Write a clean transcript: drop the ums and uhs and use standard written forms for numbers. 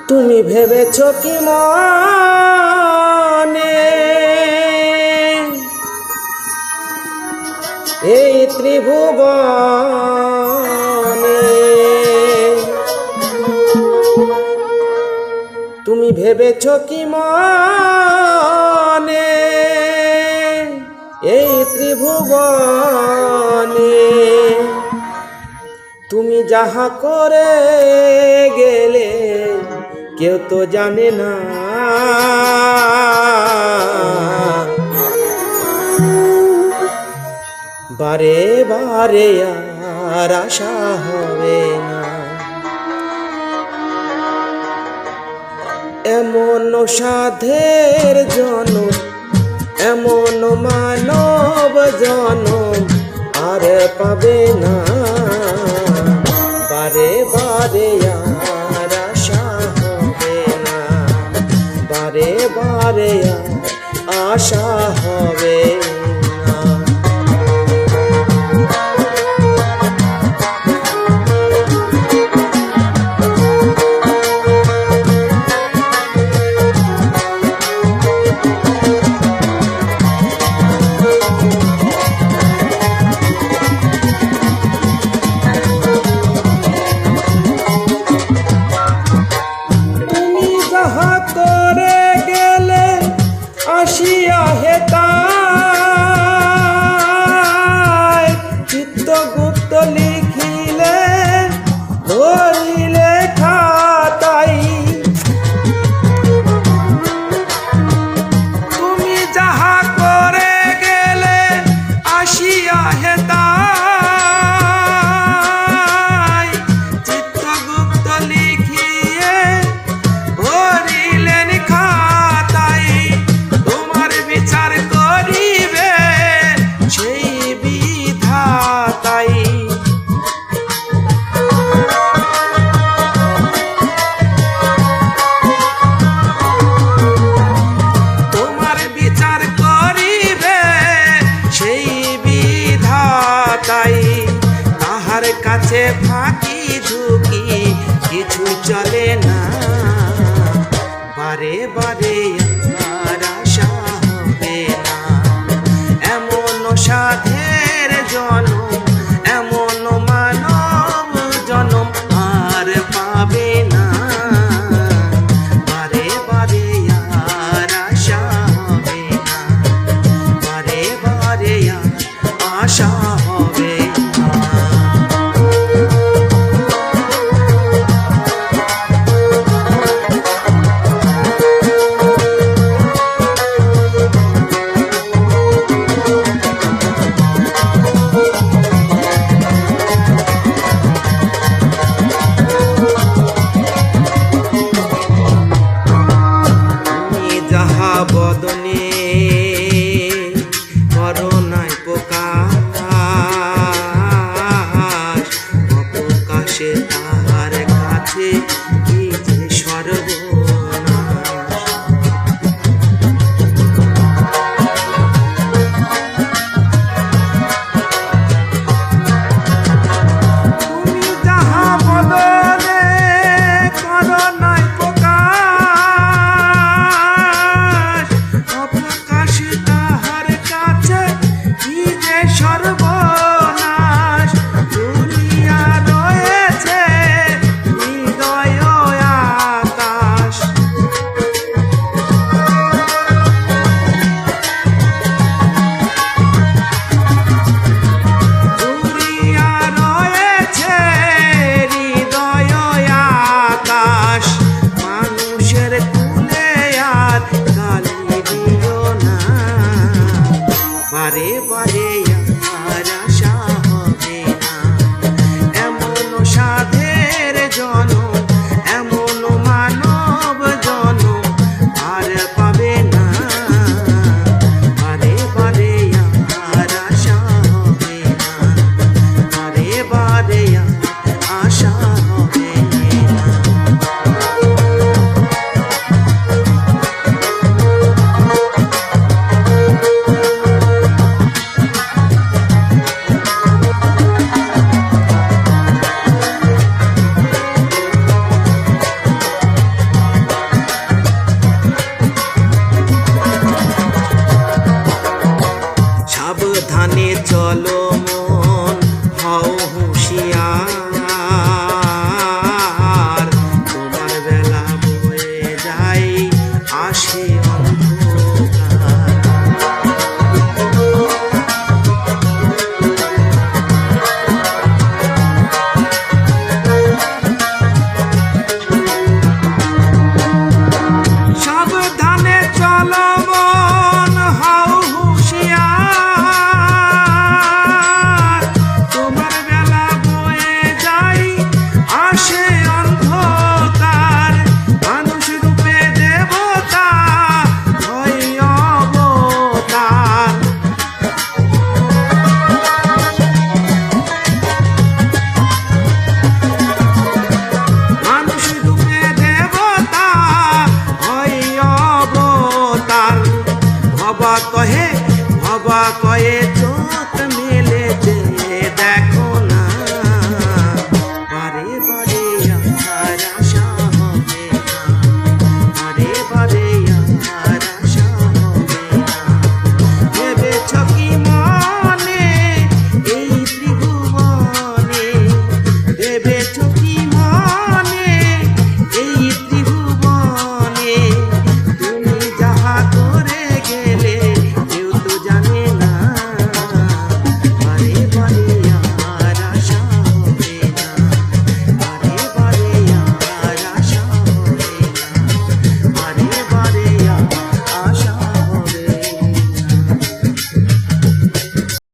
তুমি ভেবেছ কি মনে এই ত্রিভুবনে তুমি ভেবেছ কি মনে এই ত্রিভুবনে তুমি যাহা করে গেলে কেউ তো জানে না, বারে বারে আর আশা হবে না। এমন সাধের জনম, এমন মানব জনম আর পাবে না, বারে বারে আর আশা হবে না, বারে বারে আশা হবে না। আসিয়া হেতায় চিত্তগুপ্ত লিখিলে ধরিলে খাতাই, তুমি যাহা করে গেলে আসিয়া হেতায় চিত্তগুপ্ত লিখিয়ে ধরিলেন খাতাই, বিচার করিবে সেই বিধাতাই। তোমার বিচার করিবে সেই বিধাতাই, তাহার কাছে ফাঁকি ঝুঁকি কিছু চলে না, বারে বারে সাধের জনম, এমন মানব জনম আর পাবে না, বারে বারে আর আশা হবে না, বারে বারে আর আশা হবে না। হলো